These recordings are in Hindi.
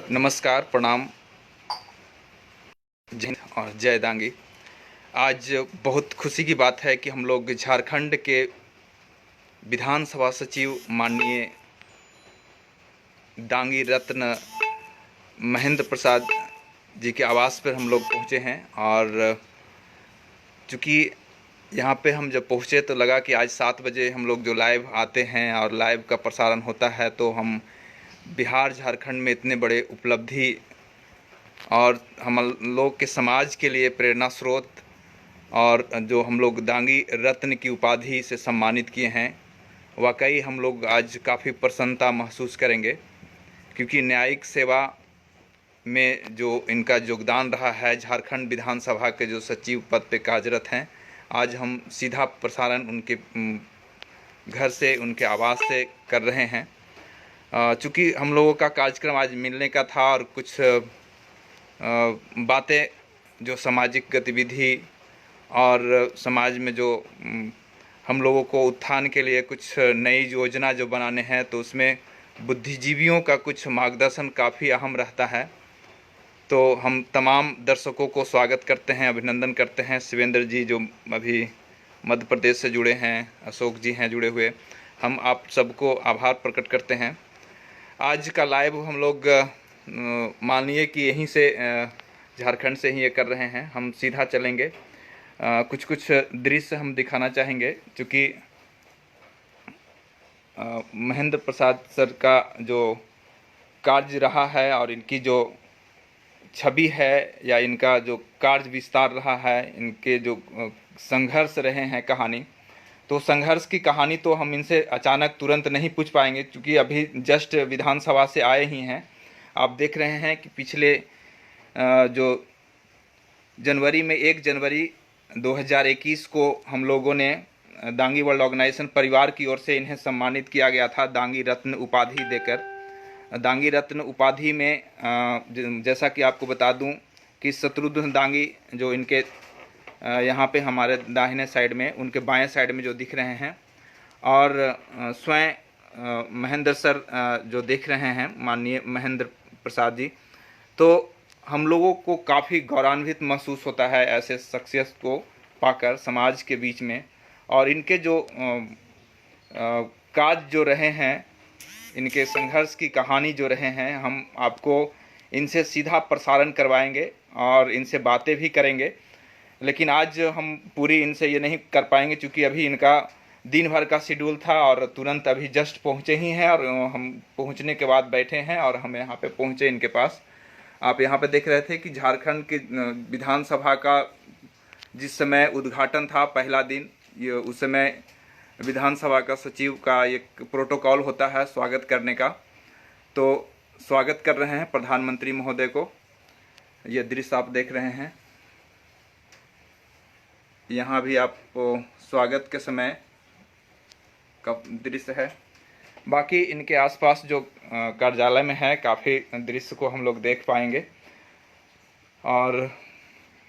नमस्कार, प्रणाम, जय हिंद और जय दांगी। आज बहुत खुशी की बात है कि हम लोग झारखंड के विधानसभा सचिव माननीय दांगी रत्न महेंद्र प्रसाद जी के आवास पर हम लोग पहुंचे हैं। और चूँकि यहाँ पे हम जब पहुँचे तो लगा कि आज 7 बजे हम लोग जो लाइव आते हैं और लाइव का प्रसारण होता है, तो हम बिहार झारखंड में इतने बड़े उपलब्धि और हम लोग के समाज के लिए प्रेरणा स्रोत और जो हम लोग दांगी रत्न की उपाधि से सम्मानित किए हैं, वाकई हम लोग आज काफ़ी प्रसन्नता महसूस करेंगे, क्योंकि न्यायिक सेवा में जो इनका योगदान रहा है। झारखंड विधानसभा के जो सचिव पद पे कार्यरत हैं, आज हम सीधा प्रसारण उनके घर से, उनके आवास से कर रहे हैं। चूँकि हम लोगों का कार्यक्रम आज मिलने का था और कुछ बातें जो सामाजिक गतिविधि और समाज में जो हम लोगों को उत्थान के लिए कुछ नई योजना जो बनाने हैं, तो उसमें बुद्धिजीवियों का कुछ मार्गदर्शन काफ़ी अहम रहता है। तो हम तमाम दर्शकों को स्वागत करते हैं, अभिनंदन करते हैं। शिवेंद्र जी जो अभी मध्य प्रदेश से जुड़े हैं, अशोक जी हैं जुड़े हुए, हम आप सबको आभार प्रकट करते हैं। आज का लाइव हम लोग मानिए कि यहीं से झारखंड से ही ये कर रहे हैं। हम सीधा चलेंगे, कुछ कुछ दृश्य हम दिखाना चाहेंगे, क्योंकि महेंद्र प्रसाद सर का जो कार्य रहा है और इनकी जो छवि है या इनका जो कार्य विस्तार रहा है, इनके जो संघर्ष रहे हैं कहानी, तो संघर्ष की कहानी तो हम इनसे अचानक तुरंत नहीं पूछ पाएंगे, क्योंकि अभी जस्ट विधानसभा से आए ही हैं। आप देख रहे हैं कि पिछले जो जनवरी में 1 जनवरी 2021 को हम लोगों ने दांगी वर्ल्ड ऑर्गेनाइजेशन परिवार की ओर से इन्हें सम्मानित किया गया था दांगी रत्न उपाधि देकर। दांगी रत्न उपाधि में जैसा कि आपको बता दूं कि शत्रुघ्न दांगी जो इनके यहाँ पे हमारे दाहिने साइड में, उनके बाएं साइड में जो दिख रहे हैं, और स्वयं महेंद्र सर जो देख रहे हैं, माननीय महेंद्र प्रसाद जी, तो हम लोगों को काफ़ी गौरवान्वित महसूस होता है ऐसे शख्सियत को पाकर समाज के बीच में। और इनके जो काज जो रहे हैं, इनके संघर्ष की कहानी जो रहे हैं, हम आपको इनसे सीधा प्रसारण करवाएंगे और इनसे बातें भी करेंगे। लेकिन आज हम पूरी इनसे ये नहीं कर पाएंगे, क्योंकि अभी इनका दिन भर का शेड्यूल था और तुरंत अभी जस्ट पहुँचे ही हैं, और हम पहुँचने के बाद बैठे हैं और हम यहाँ पे पहुँचे इनके पास। आप यहाँ पे देख रहे थे कि झारखंड की विधानसभा का जिस समय उद्घाटन था, पहला दिन, ये उस समय विधानसभा का सचिव का एक प्रोटोकॉल होता है स्वागत करने का, तो स्वागत कर रहे हैं प्रधानमंत्री महोदय को। ये दृश्य आप देख रहे हैं, यहाँ भी आपको स्वागत के समय का दृश्य है। बाकी इनके आसपास जो कार्यालय में है, काफ़ी दृश्य को हम लोग देख पाएंगे। और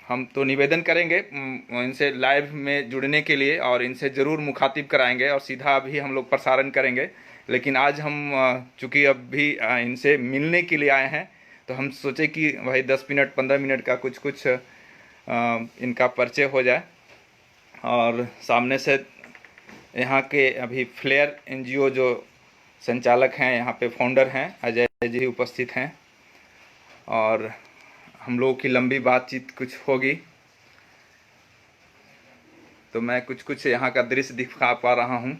हम तो निवेदन करेंगे इनसे लाइव में जुड़ने के लिए, और इनसे ज़रूर मुखातिब कराएंगे और सीधा अभी हम लोग प्रसारण करेंगे। लेकिन आज हम चूँकि अभी इनसे मिलने के लिए आए हैं, तो हम सोचे कि भाई 10 मिनट 15 मिनट का कुछ कुछ इनका परिचय हो जाए। और सामने से यहाँ के अभी फ्लेयर NGO जो संचालक हैं, यहाँ पे फाउंडर हैं, अजय जी उपस्थित हैं, और हम लोगों की लंबी बातचीत कुछ होगी। तो मैं कुछ कुछ यहाँ का दृश्य दिखा पा रहा हूँ।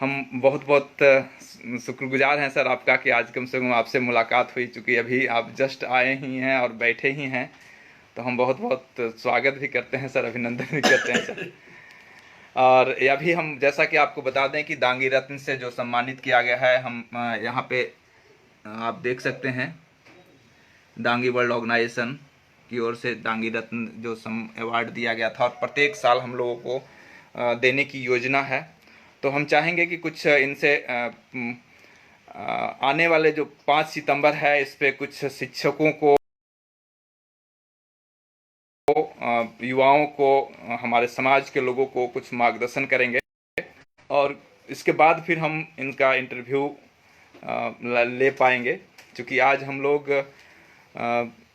हम बहुत बहुत शुक्रगुजार हैं सर आपका कि आज कम से कम आपसे मुलाकात हुई, चूँकि अभी आप जस्ट आए ही हैं और बैठे ही हैं, तो हम बहुत बहुत स्वागत भी करते हैं सर, अभिनंदन भी करते हैं सर। और अभी हम जैसा कि आपको बता दें कि दांगी रत्न से जो सम्मानित किया गया है, हम यहाँ पे आप देख सकते हैं दांगी वर्ल्ड ऑर्गेनाइजेशन की ओर से दांगी रत्न जो अवार्ड दिया गया था, और प्रत्येक साल हम लोगों को देने की योजना है। तो हम चाहेंगे कि कुछ इनसे आने वाले जो 5 सितंबर है, इस पे कुछ शिक्षकों को, युवाओं को, हमारे समाज के लोगों को कुछ मार्गदर्शन करेंगे, और इसके बाद फिर हम इनका इंटरव्यू ले पाएंगे। चूँकि आज हम लोग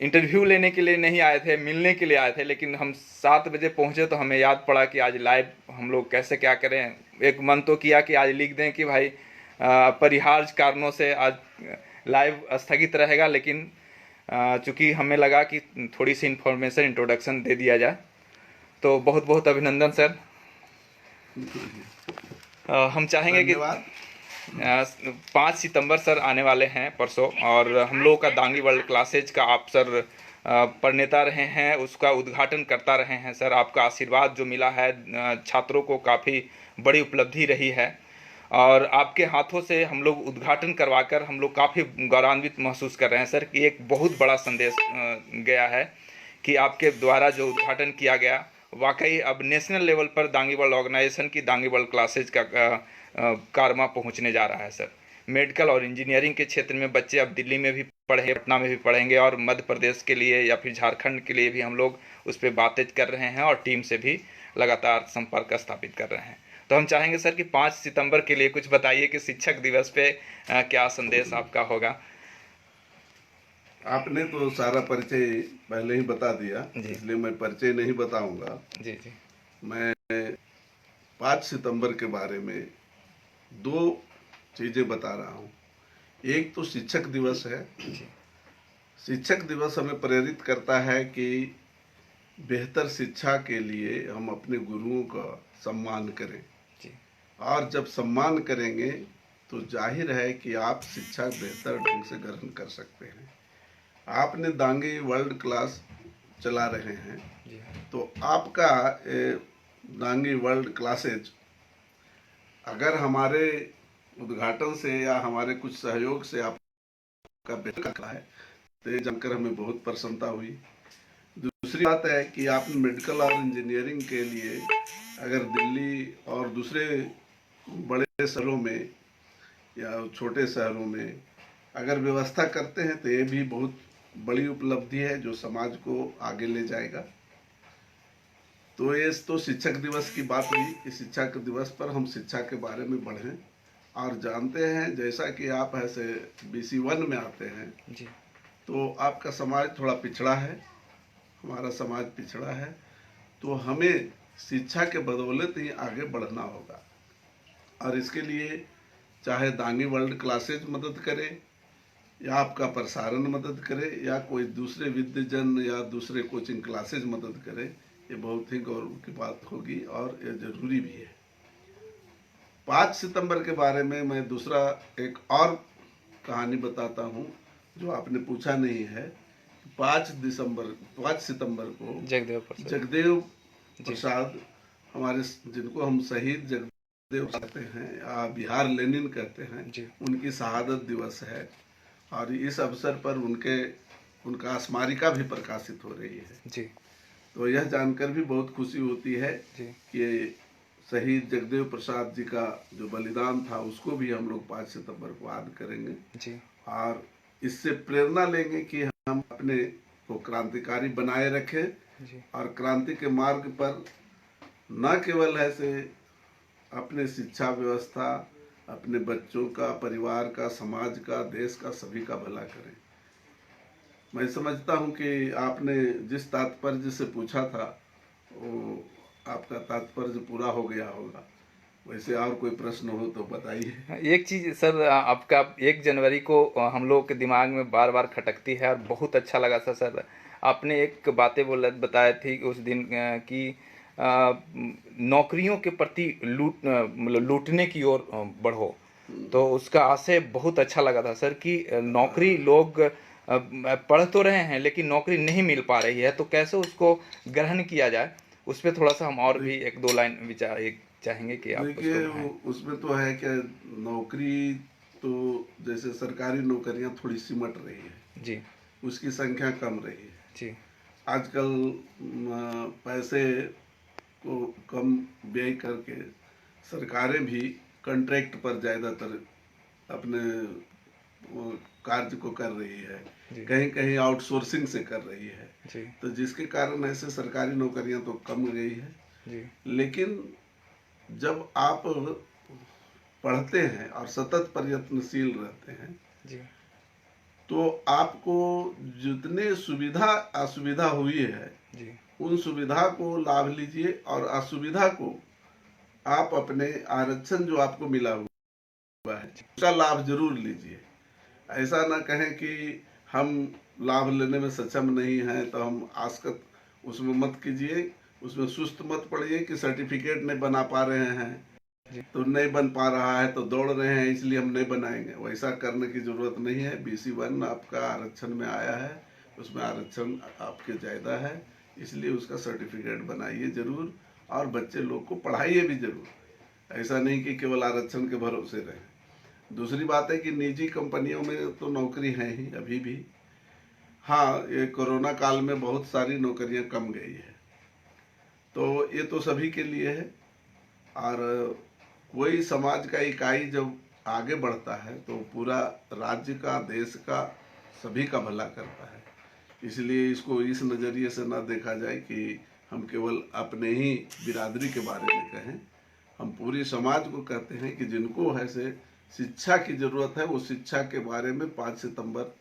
इंटरव्यू लेने के लिए नहीं आए थे, मिलने के लिए आए थे, लेकिन हम 7 बजे पहुँचे तो हमें याद पड़ा कि आज लाइव हम लोग कैसे क्या करें। एक मन तो किया कि आज लिख दें कि भाई अपरिहार्य कारणों से आज लाइव स्थगित रहेगा, लेकिन चूँकि हमें लगा कि थोड़ी सी इन्फॉर्मेशन इंट्रोडक्शन दे दिया जाए। तो बहुत बहुत अभिनंदन सर। हम चाहेंगे कि 5 सितंबर सर आने वाले हैं परसों, और हम लोगों का दांगी वर्ल्ड क्लासेज का आप सर प्रणेता रहे हैं, उसका उद्घाटन करता रहे हैं सर। आपका आशीर्वाद जो मिला है छात्रों को काफ़ी बड़ी उपलब्धि रही है, और आपके हाथों से हम लोग उद्घाटन करवाकर हम लोग काफ़ी गौरवान्वित महसूस कर रहे हैं सर कि एक बहुत बड़ा संदेश गया है कि आपके द्वारा जो उद्घाटन किया गया वाकई अब नेशनल लेवल पर दांगी वर्ल्ड ऑर्गेनाइजेशन की दांगी वर्ल्ड क्लासेज का कारवा पहुंचने जा रहा है सर। मेडिकल और इंजीनियरिंग के क्षेत्र में बच्चे अब दिल्ली में भी पढ़े, पटना में भी पढ़ेंगे, और मध्य प्रदेश के लिए या फिर झारखंड के लिए भी हम लोग उस पर बातें कर रहे हैं और टीम से भी लगातार संपर्क स्थापित कर रहे हैं। तो हम चाहेंगे सर कि 5 सितंबर के लिए कुछ बताइए कि शिक्षक दिवस पे क्या संदेश आपका होगा। आपने तो सारा परिचय पहले ही बता दिया, इसलिए मैं परिचय नहीं बताऊंगा। जी जी। मैं 5 सितंबर के बारे में 2 चीजें बता रहा हूँ। एक तो शिक्षक दिवस है। शिक्षक दिवस हमें प्रेरित करता है कि बेहतर शिक्षा के लिए हम अपने गुरुओं का सम्मान करें, और जब सम्मान करेंगे तो जाहिर है कि आप शिक्षा बेहतर ढंग से ग्रहण कर सकते हैं। आपने दांगी वर्ल्ड क्लास चला रहे हैं, तो आपका दांगी वर्ल्ड क्लासेज अगर हमारे उद्घाटन से या हमारे कुछ सहयोग से आपका बेहतर है तो ये जानकर हमें बहुत प्रसन्नता हुई। दूसरी बात है कि आपने मेडिकल और इंजीनियरिंग के लिए अगर दिल्ली और दूसरे बड़े शहरों में या छोटे शहरों में अगर व्यवस्था करते हैं तो ये भी बहुत बड़ी उपलब्धि है जो समाज को आगे ले जाएगा। तो ये तो शिक्षक दिवस की बात हुई कि शिक्षा के दिवस पर हम शिक्षा के बारे में बढ़ें, और जानते हैं जैसा कि आप ऐसे BC1 में आते हैं जी, तो आपका समाज थोड़ा पिछड़ा है, हमारा समाज पिछड़ा है, तो हमें शिक्षा के बदौलत ही आगे बढ़ना होगा। और इसके लिए चाहे दांगी वर्ल्ड क्लासेज मदद करे या आपका प्रसारण मदद करे या कोई दूसरे विद्यजन या दूसरे कोचिंग क्लासेज मदद करे, ये बहुत ही गौरव की बात होगी और ये जरूरी भी है। 5 सितंबर के बारे में मैं दूसरा एक और कहानी बताता हूँ जो आपने पूछा नहीं है। 5 सितंबर को जगदेव प्रसाद हमारे, जिनको हम शहीद जगदेव कहते हैं या बिहार लेनिन कहते हैं, उनकी शहादत दिवस है, और इस अवसर पर उनका स्मारिका भी प्रकाशित हो रही है जी। तो यह जानकर भी बहुत खुशी होती है जी कि शहीद जगदेव प्रसाद जी का जो बलिदान था उसको भी हम लोग 5 सितंबर को याद करेंगे जी, और इससे प्रेरणा लेंगे कि हम अपने को क्रांतिकारी बनाए रखें जी, और क्रांति के मार्ग पर न केवल ऐसे अपने शिक्षा व्यवस्था, अपने बच्चों का, परिवार का, समाज का, देश का, सभी का भला करें। मैं समझता हूं कि आपने जिस तात्पर्य से पूछा था वो आपका तात्पर्य पूरा हो गया होगा। वैसे और कोई प्रश्न हो तो बताइए। एक चीज़ सर, आपका 1 जनवरी को हम लोग के दिमाग में बार बार खटकती है और बहुत अच्छा लगा था सर। आपने एक बातें बताई थी उस दिन कि नौकरियों के प्रति लूटने की ओर बढ़ो, तो उसका आशय बहुत अच्छा लगा था सर कि नौकरी लोग पढ़ तो रहे हैं लेकिन नौकरी नहीं मिल पा रही है, तो कैसे उसको ग्रहण किया जाए, उस पर थोड़ा सा हम और भी 1-2 लाइन विचार चाहेंगे कि आप देखिए उसमें तो है कि नौकरी तो जैसे सरकारी नौकरियां थोड़ी सिमट रही है जी, उसकी संख्या कम रही है जी। आजकल पैसे को कम व्यय करके सरकारें भी कॉन्ट्रैक्ट पर ज़्यादातर अपने कार्य को कर रही है, कहीं कहीं आउटसोर्सिंग से कर रही है जी। तो जिसके कारण ऐसे सरकारी नौकरियां तो कम गई है जी। लेकिन जब आप पढ़ते हैं और सतत प्रयत्नशील रहते हैं जी, तो आपको जितने सुविधा असुविधा हुई है जी उन सुविधा को लाभ लीजिए, और असुविधा को आप अपने आरक्षण जो आपको मिला हुआ है उसका लाभ जरूर लीजिए। ऐसा ना कहें कि हम लाभ लेने में सक्षम नहीं हैं तो हम आसक्त उसमें मत कीजिए, उसमें सुस्त मत पड़िए कि सर्टिफिकेट नहीं बना पा रहे हैं तो नहीं बन पा रहा है तो दौड़ रहे हैं इसलिए हम नहीं बनाएंगे। वैसा करने की जरूरत नहीं है। BC1 आपका आरक्षण में आया है, उसमें आरक्षण आपके ज्यादा है, इसलिए उसका सर्टिफिकेट बनाइए जरूर, और बच्चे लोग को पढ़ाइए भी जरूर। ऐसा नहीं कि केवल आरक्षण के भरोसे रहे। दूसरी बात है कि निजी कंपनियों में तो नौकरी है ही अभी भी। हाँ, ये कोरोना काल में बहुत सारी नौकरियां कम गई है, तो ये तो सभी के लिए है। और कोई समाज का इकाई जब आगे बढ़ता है तो पूरा राज्य का, देश का, सभी का भला करता है। इसलिए इसको इस नज़रिए से ना देखा जाए कि हम केवल अपने ही बिरादरी के बारे में कहें। हम पूरी समाज को कहते हैं कि जिनको है से शिक्षा की जरूरत है वो शिक्षा के बारे में 5 सितंबर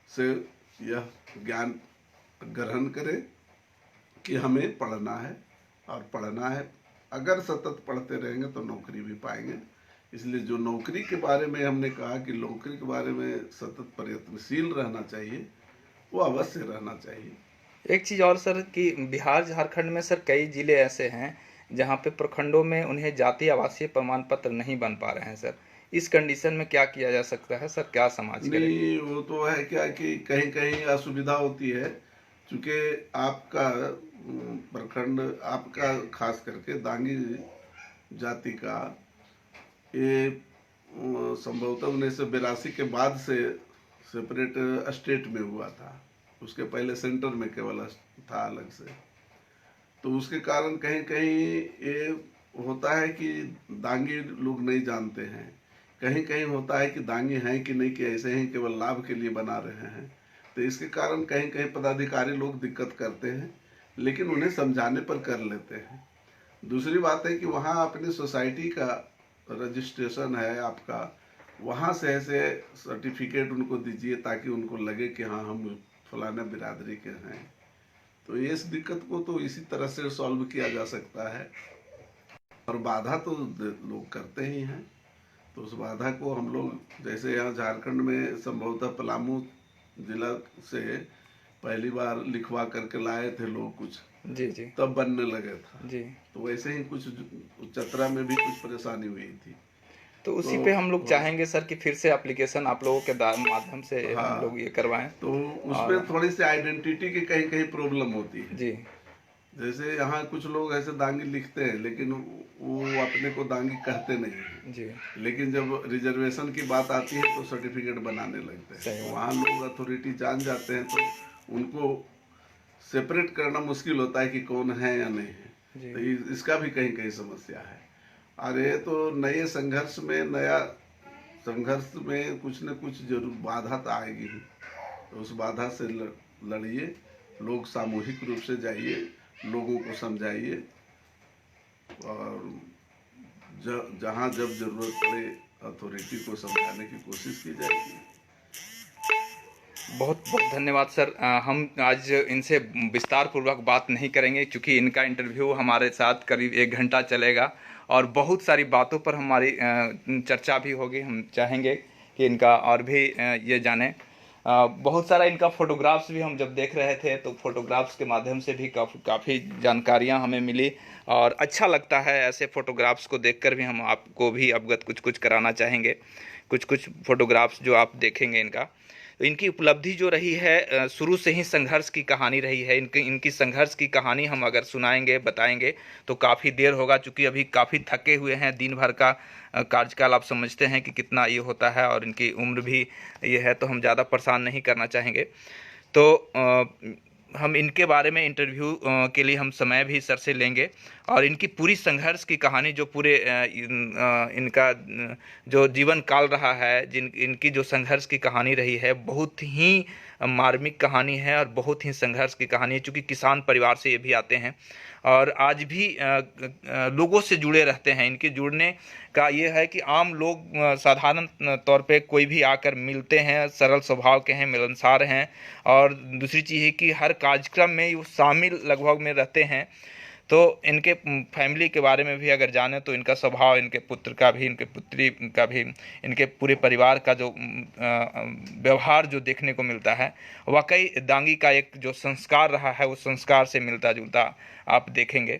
से यह ज्ञान ग्रहण करें कि हमें पढ़ना है और पढ़ना है। अगर सतत पढ़ते रहेंगे तो नौकरी भी पाएंगे। इसलिए जो नौकरी के बारे में हमने कहा कि नौकरी के बारे में सतत प्रयत्नशील रहना चाहिए, वो अवश्य रहना चाहिए। एक चीज़ और सर कि बिहार झारखंड में सर कई जिले ऐसे हैं जहाँ पे प्रखंडों में उन्हें जाति आवासीय प्रमाण पत्र नहीं बन पा रहे हैं सर। इस कंडीशन में क्या किया जा सकता है सर, क्या समाज करे? नहीं, वो तो है क्या कि कहीं कहीं असुविधा होती है, क्योंकि आपका प्रखंड, आपका खास करके दांगी जाति का ये संभवतः 1982 के बाद से सेपरेट स्टेट में हुआ था। उसके पहले सेंटर में केवल था अलग से। तो उसके कारण कहीं कहीं ये होता है कि दांगी लोग नहीं जानते हैं, कहीं कहीं होता है कि दांगी हैं कि नहीं, कि ऐसे हैं केवल लाभ के लिए बना रहे हैं। तो इसके कारण कहीं कहीं पदाधिकारी लोग दिक्कत करते हैं, लेकिन उन्हें समझाने पर कर लेते हैं। दूसरी बात है कि वहाँ अपनी सोसाइटी का रजिस्ट्रेशन है आपका, वहाँ से ऐसे सर्टिफिकेट उनको दीजिए ताकि उनको लगे कि हाँ हम फलाना बिरादरी के हैं। तो इस दिक्कत को तो इसी तरह से सॉल्व किया जा सकता है। और बाधा तो लोग करते ही हैं, तो उस बाधा को हम लोग, जैसे यहाँ झारखंड में संभवतः पलामू जिला से पहली बार लिखवा करके लाए थे लोग कुछ, जी जी तब बनने लगे था। जी। तो वैसे ही कुछ चतरा में भी कुछ परेशानी हुई थी। तो उसी पे हम लोग चाहेंगे सर कि फिर से एप्लीकेशन आप लोगों के माध्यम से हम हाँ, लोग ये करवाएं। तो उसमें थोड़ी सी आइडेंटिटी की कहीं कहीं प्रॉब्लम होती है। जी जैसे यहाँ कुछ लोग ऐसे दांगी लिखते हैं लेकिन वो अपने को दांगी कहते नहीं हैं, जी लेकिन जब रिजर्वेशन की बात आती है तो सर्टिफिकेट बनाने लगते हैं। सही तो बात। वहाँ लोग अथॉरिटी जान जाते हैं तो उनको सेपरेट करना मुश्किल होता है कि कौन है या नहीं है। जी तो इसका भी कहीं कहीं समस्या है। अरे तो नए संघर्ष में, नया संघर्ष में कुछ न कुछ जरूर बाधा तो आएगी ही। तो उस बाधा से लड़िए, लोग सामूहिक रूप से जाइए, लोगों को समझाइए, और जहाँ जब जरूरत पड़े अथॉरिटी को समझाने की कोशिश की जाएगी। बहुत बहुत धन्यवाद सर। हम आज इनसे विस्तार पूर्वक बात नहीं करेंगे क्योंकि इनका इंटरव्यू हमारे साथ करीब 1 घंटा चलेगा और बहुत सारी बातों पर हमारी चर्चा भी होगी। हम चाहेंगे कि इनका और भी ये जानें। बहुत सारा इनका फोटोग्राफ्स भी हम जब देख रहे थे तो फोटोग्राफ्स के माध्यम से भी काफ़ी जानकारियां हमें मिली और अच्छा लगता है। ऐसे फोटोग्राफ्स को देखकर भी हम आपको भी अवगत कुछ कराना चाहेंगे। कुछ फोटोग्राफ्स जो आप देखेंगे इनका, तो इनकी उपलब्धि जो रही है, शुरू से ही संघर्ष की कहानी रही है। इनकी संघर्ष की कहानी हम अगर सुनाएंगे, बताएंगे तो काफ़ी देर होगा, चूँकि अभी काफ़ी थके हुए हैं। दिन भर का कार्यकाल आप समझते हैं कि कितना ये होता है और इनकी उम्र भी ये है, तो हम ज़्यादा परेशान नहीं करना चाहेंगे। तो हम इनके बारे में इंटरव्यू के लिए हम समय भी सर से लेंगे और इनकी पूरी संघर्ष की कहानी, जो पूरे इनका जो जीवन काल रहा है, इनकी जो संघर्ष की कहानी रही है, बहुत ही मार्मिक कहानी है और बहुत ही संघर्ष की कहानी है। चूँकि किसान परिवार से ये भी आते हैं और आज भी लोगों से जुड़े रहते हैं। इनके जुड़ने का ये है कि आम लोग साधारण तौर पे कोई भी आकर मिलते हैं, सरल स्वभाव के हैं, मिलनसार हैं। और दूसरी चीज़ है कि हर कार्यक्रम में वो शामिल लगभग में रहते हैं। तो इनके फैमिली के बारे में भी अगर जाने तो इनका स्वभाव, इनके पुत्र का भी, इनके पुत्री का भी, इनके पूरे परिवार का जो व्यवहार जो देखने को मिलता है, वाकई दांगी का एक जो संस्कार रहा है उस संस्कार से मिलता जुलता आप देखेंगे।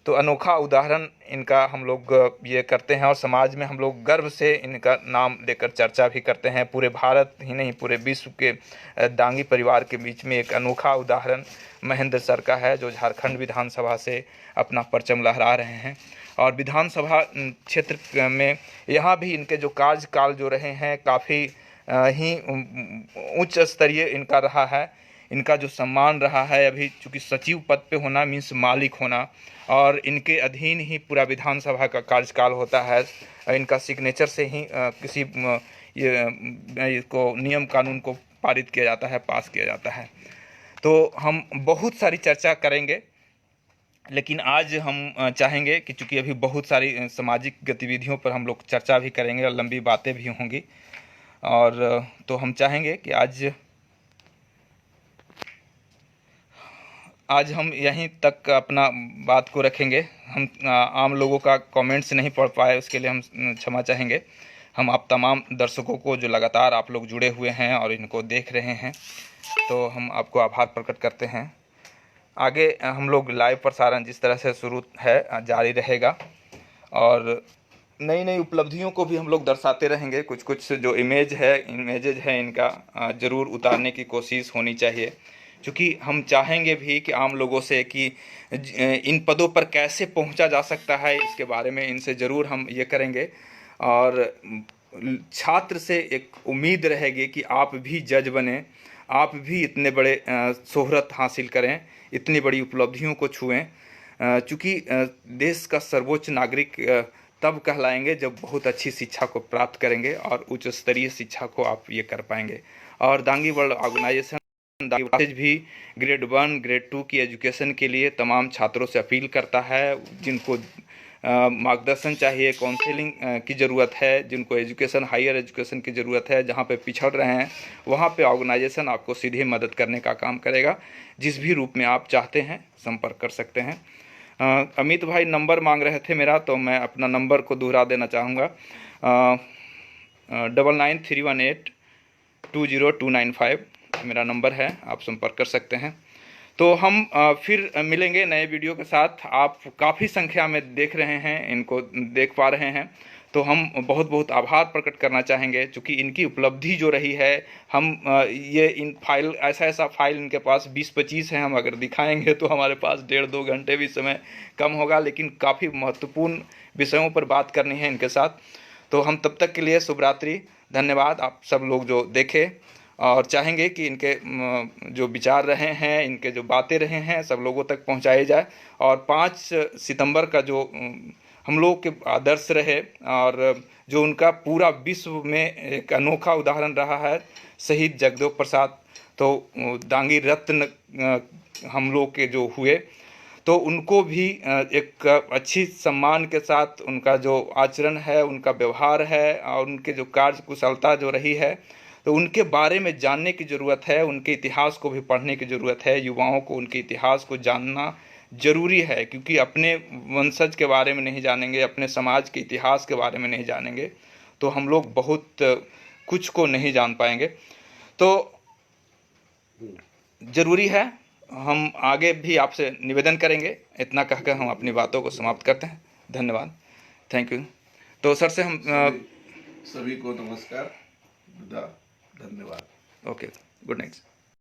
तो अनोखा उदाहरण इनका हम लोग ये करते हैं और समाज में हम लोग गर्व से इनका नाम लेकर चर्चा भी करते हैं। पूरे भारत ही नहीं, पूरे विश्व के दांगी परिवार के बीच में एक अनोखा उदाहरण महेंद्र सर का है, जो झारखंड विधानसभा से अपना परचम लहरा रहे हैं। और विधानसभा क्षेत्र में यहाँ भी इनके जो कार्यकाल जो रहे हैं काफ़ी ही उच्च स्तरीय इनका रहा है। इनका जो सम्मान रहा है, अभी चूँकि सचिव पद पे होना मीन्स मालिक होना, और इनके अधीन ही पूरा विधानसभा का कार्यकाल होता है। इनका सिग्नेचर से ही किसी को नियम कानून को पारित किया जाता है, पास किया जाता है। तो हम बहुत सारी चर्चा करेंगे, लेकिन आज हम चाहेंगे कि चूँकि अभी बहुत सारी सामाजिक गतिविधियों पर हम लोग चर्चा भी करेंगे और लंबी बातें भी होंगी, और तो हम चाहेंगे कि आज हम यहीं तक अपना बात को रखेंगे। हम आम लोगों का कमेंट्स नहीं पढ़ पाए, उसके लिए हम क्षमा चाहेंगे। हम आप तमाम दर्शकों को जो लगातार आप लोग जुड़े हुए हैं और इनको देख रहे हैं, तो हम आपको आभार प्रकट करते हैं। आगे हम लोग लाइव प्रसारण जिस तरह से शुरू है जारी रहेगा, और नई नई उपलब्धियों को भी हम लोग दर्शाते रहेंगे। कुछ कुछ जो इमेजेज है इनका ज़रूर उतारने की कोशिश होनी चाहिए, क्योंकि हम चाहेंगे भी कि आम लोगों से कि इन पदों पर कैसे पहुंचा जा सकता है, इसके बारे में इनसे ज़रूर हम ये करेंगे। और छात्र से एक उम्मीद रहेगी कि आप भी जज बने, आप भी इतने बड़े शोहरत हासिल करें, इतनी बड़ी उपलब्धियों को छुएं। चूँकि देश का सर्वोच्च नागरिक तब कहलाएंगे जब बहुत अच्छी शिक्षा को प्राप्त करेंगे और उच्च स्तरीय शिक्षा को आप ये कर पाएंगे। और दांगी वर्ल्ड ऑर्गेनाइजेशन भी ग्रेड 1 ग्रेड 2 की एजुकेशन के लिए तमाम छात्रों से अपील करता है, जिनको मार्गदर्शन चाहिए, काउंसलिंग की ज़रूरत है, जिनको एजुकेशन, हायर एजुकेशन की ज़रूरत है, जहाँ पे पिछड़ रहे हैं वहाँ पे ऑर्गेनाइजेशन आपको सीधे मदद करने का काम करेगा। जिस भी रूप में आप चाहते हैं संपर्क कर सकते हैं। अमित भाई नंबर मांग रहे थे मेरा, तो मैं अपना नंबर को दोहरा देना चाहूँगा। 9931820295 मेरा नंबर है, आप संपर्क कर सकते हैं। तो हम फिर मिलेंगे नए वीडियो के साथ। आप काफ़ी संख्या में देख रहे हैं, इनको देख पा रहे हैं, तो हम बहुत बहुत आभार प्रकट करना चाहेंगे, क्योंकि इनकी उपलब्धि जो रही है, हम ये इन फाइल ऐसा फाइल इनके पास 20-25 है, हम अगर दिखाएंगे तो हमारे पास 1.5-2 घंटे भी समय कम होगा, लेकिन काफ़ी महत्वपूर्ण विषयों पर बात करनी है इनके साथ। तो हम तब तक के लिए शुभ रात्रि, धन्यवाद। आप सब लोग जो देखे, और चाहेंगे कि इनके जो विचार रहे हैं, इनके जो बातें रहे हैं, सब लोगों तक पहुंचाए जाए। और 5 सितंबर का जो हम लोग के आदर्श रहे, और जो उनका पूरा विश्व में एक अनोखा उदाहरण रहा है, शहीद जगदेव प्रसाद, तो दांगी रत्न हम लोग के जो हुए, तो उनको भी एक अच्छी सम्मान के साथ उनका जो आचरण है, उनका व्यवहार है, और उनके जो कार्य कुशलता जो रही है, तो उनके बारे में जानने की ज़रूरत है, उनके इतिहास को भी पढ़ने की ज़रूरत है। युवाओं को उनके इतिहास को जानना ज़रूरी है, क्योंकि अपने वंशज के बारे में नहीं जानेंगे, अपने समाज के इतिहास के बारे में नहीं जानेंगे, तो हम लोग बहुत कुछ को नहीं जान पाएंगे। तो ज़रूरी है, हम आगे भी आपसे निवेदन करेंगे। इतना कहकर हम अपनी बातों को समाप्त करते हैं। धन्यवाद, थैंक यू। तो सर से हम सभी को नमस्कार, धन्यवाद। Okay, good night.